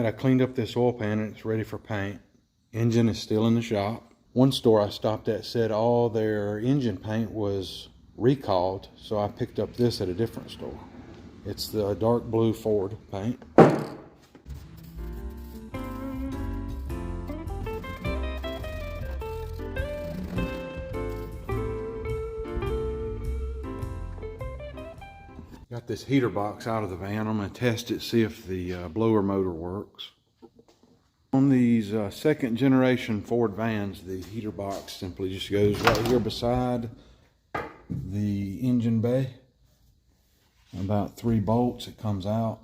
I cleaned up this oil pan and it's ready for paint. Engine is still in the shop. One store I stopped at said all their engine paint was recalled, so I picked up this at a different store. It's the dark blue Ford paint. Got this heater box out of the van. I'm going to test it, see if the blower motor works. On these second generation Ford vans, the heater box simply just goes right here beside the engine bay. About 3 bolts, it comes out.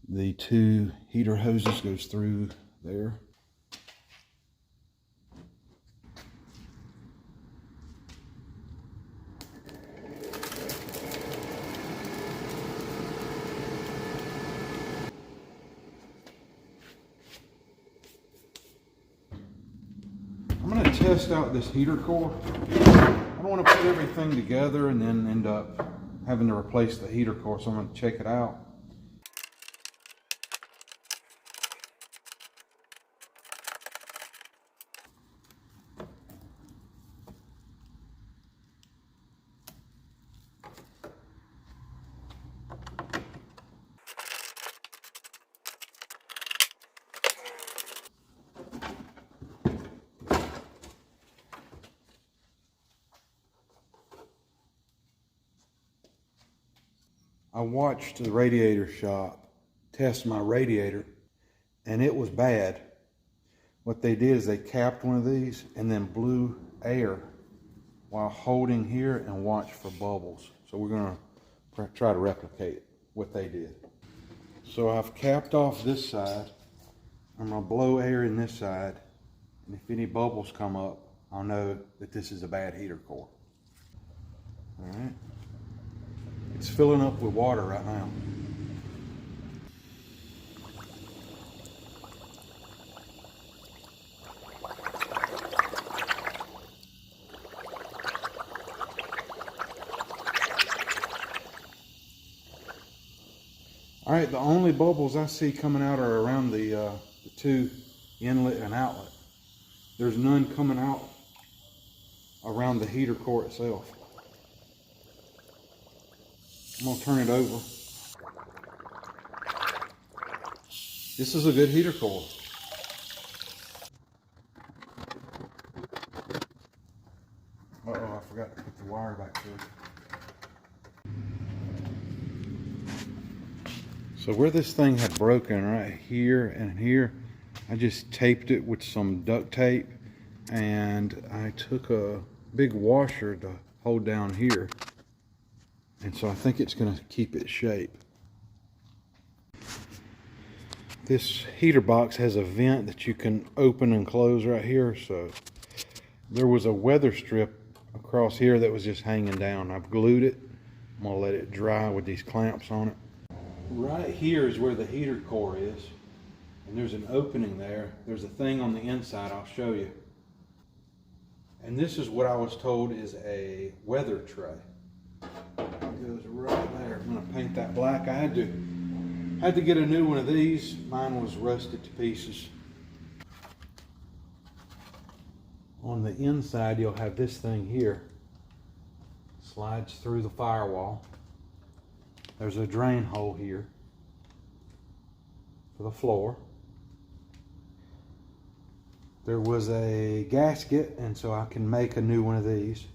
The 2 heater hoses goes through there. I'm going to test out this heater core. I don't want to put everything together and then end up having to replace the heater core, so I'm going to check it out. I watched the radiator shop test my radiator, and it was bad. What they did is they capped one of these and then blew air while holding here and watch for bubbles. So we're going to try to replicate what they did. So I've capped off this side. I'm going to blow air in this side, and if any bubbles come up, I'll know that this is a bad heater core. All right. It's filling up with water right now. All right, the only bubbles I see coming out are around the 2 inlet and outlet. There's none coming out around the heater core itself. I'm going to turn it over. This is a good heater core. Uh-oh, I forgot to put the wire back there. So where this thing had broken right here and here, I just taped it with some duct tape, and I took a big washer to hold down here. And so I think it's going to keep its shape. This heater box has a vent that you can open and close right here. So there was a weather strip across here that was just hanging down. I've glued it. I'm going to let it dry with these clamps on it. Right here is where the heater core is. And there's an opening there. There's a thing on the inside I'll show you. And this is what I was told is a weather tray. Goes right there. I'm going to paint that black. I had to get a new one of these. Mine was rusted to pieces. On the inside, you'll have this thing here. Slides through the firewall. There's a drain hole here for the floor. There was a gasket, and so I can make a new one of these.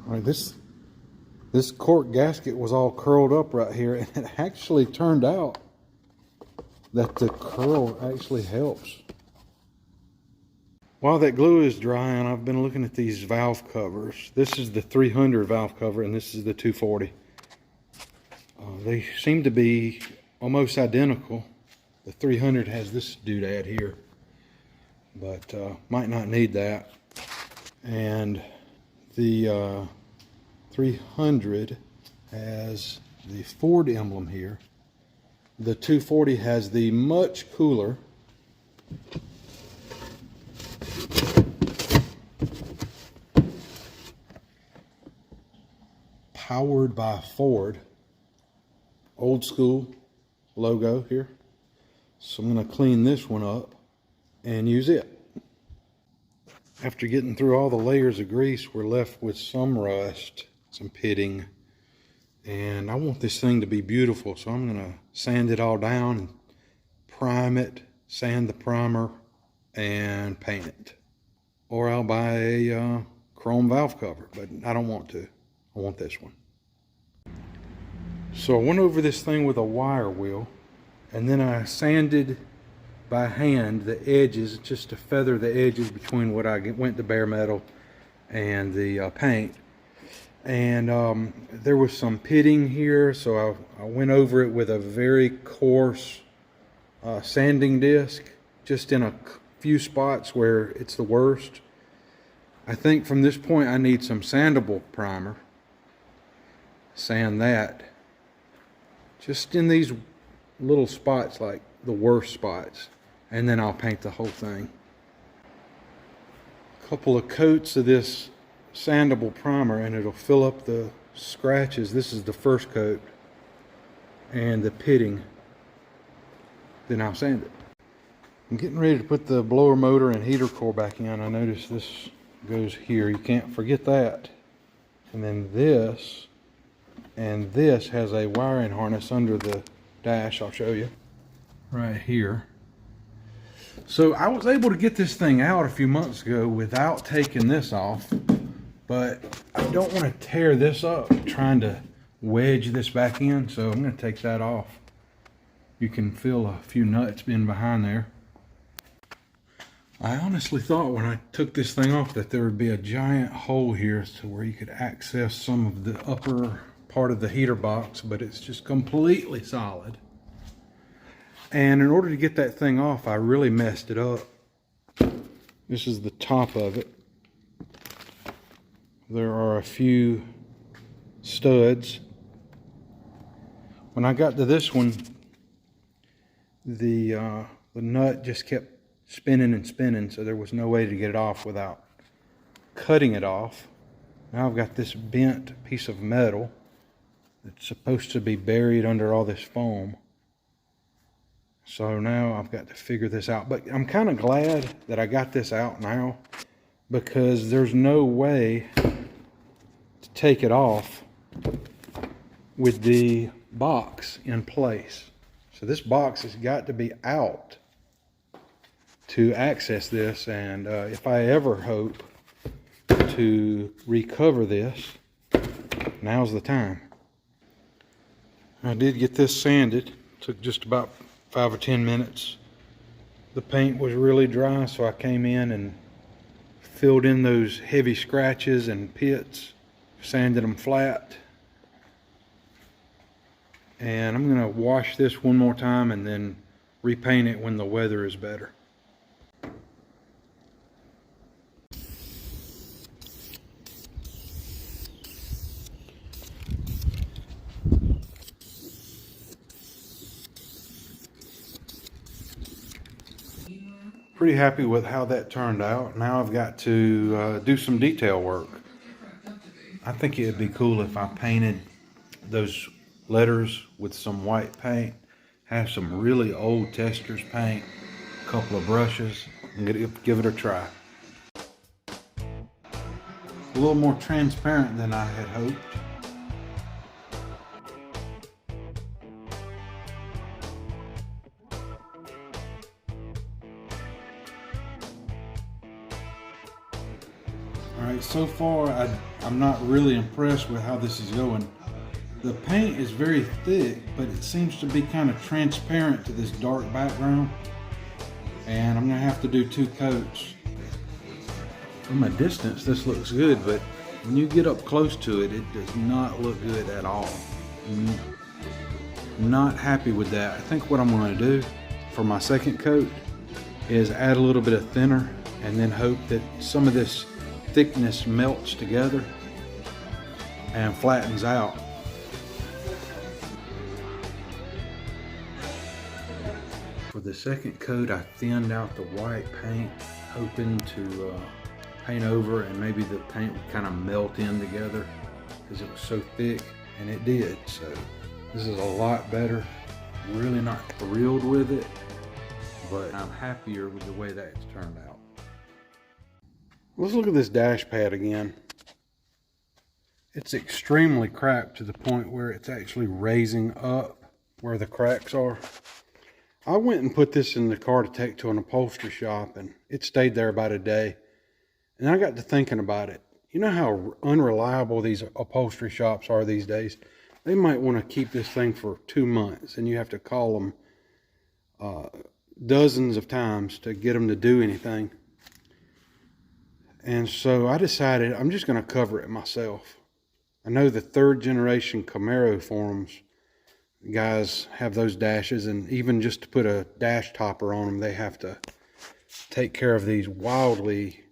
All right, this cork gasket was all curled up right here, and it actually turned out that the curl actually helps. While that glue is drying, I've been looking at these valve covers. This is the 300 valve cover, and this is the 240. They seem to be almost identical. The 300 has this doodad here, but might not need that. And the 300 has the Ford emblem here. The 240 has the much cooler powered by Ford old school logo here. So I'm going to clean this one up and use it. After getting through all the layers of grease, we're left with some rust, some pitting, and I want this thing to be beautiful, so I'm going to sand it all down and prime it, sand the primer, and paint it. Or I'll buy a chrome valve cover, but I don't want to. I want this one. So I went over this thing with a wire wheel, and then I sanded by hand the edges just to feather the edges between what I went to bare metal and the paint. And there was some pitting here, so I went over it with a very coarse sanding disc, just in a few spots where it's the worst. I think from this point I need some sandable primer. Sand that just in these little spots, like the worst spots, and then I'll paint the whole thing. A couple of coats of this sandable primer and it'll fill up the scratches. This is the first coat, and the pitting, then I'll sand it. I'm getting ready to put the blower motor and heater core back in. I noticed this goes here, you can't forget that. And then this and this has a wiring harness under the dash. I'll show you right here. So I was able to get this thing out a few months ago without taking this off, but I don't want to tear this up trying to wedge this back in, so I'm going to take that off. You can feel a few nuts being behind there. I honestly thought when I took this thing off that there would be a giant hole here to where you could access some of the upper part of the heater box, but it's just completely solid. And in order to get that thing off, I really messed it up. This is the top of it. There are a few studs. When I got to this one, the nut just kept spinning and spinning, so there was no way to get it off without cutting it off. Now I've got this bent piece of metal that's supposed to be buried under all this foam. So now I've got to figure this out. But I'm kind of glad that I got this out now, because there's no way to take it off with the box in place. So this box has got to be out to access this, and if I ever hope to recover this, now's the time. I did get this sanded. Took just about 5 or 10 minutes. The paint was really dry, so I came in and filled in those heavy scratches and pits, sanded them flat. And I'm going to wash this one more time and then repaint it when the weather is better. Pretty happy with how that turned out. Now I've got to do some detail work. I think it would be cool if I painted those letters with some white paint, have some really old Testors paint, a couple of brushes, and give it a try. A little more transparent than I had hoped. Alright, so far I'm not really impressed with how this is going. The paint is very thick, but it seems to be kind of transparent to this dark background. And I'm going to have to do 2 coats. From a distance this looks good, but when you get up close to it, it does not look good at all. Not happy with that. I think what I'm going to do for my second coat is add a little bit of thinner and then hope that some of this thickness melts together and flattens out. For the second coat, I thinned out the white paint, hoping to paint over and maybe the paint would kind of melt in together because it was so thick, and it did. So this is a lot better. Really not thrilled with it, but I'm happier with the way that it's turned out. Let's look at this dash pad again. It's extremely cracked to the point where it's actually raising up where the cracks are. I went and put this in the car to take to an upholstery shop, and it stayed there about a day. And I got to thinking about it. You know how unreliable these upholstery shops are these days? They might want to keep this thing for 2 months, and you have to call them dozens of times to get them to do anything. And so I decided I'm just going to cover it myself. I know the 3rd generation Camaro forums, guys have those dashes, and even just to put a dash topper on them, they have to take care of these wildly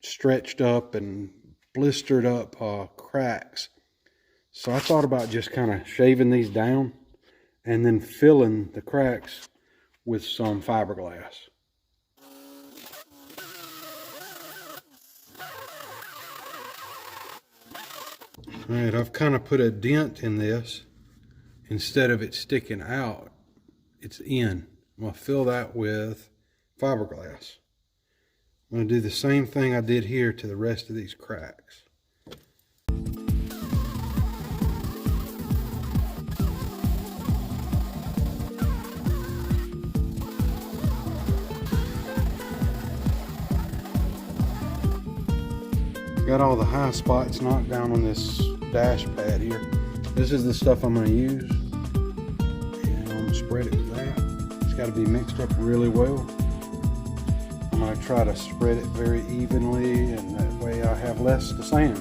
stretched up and blistered up cracks. So I thought about just kind of shaving these down and then filling the cracks with some fiberglass. All right, I've kind of put a dent in this. Instead of it sticking out, it's in. I'm going to fill that with fiberglass. I'm going to do the same thing I did here to the rest of these cracks. Got all the high spots knocked down on this dash pad here. This is the stuff I'm going to use, and I'm going to spread it with that. It's got to be mixed up really well. I'm going to try to spread it very evenly, and that way I have less to sand.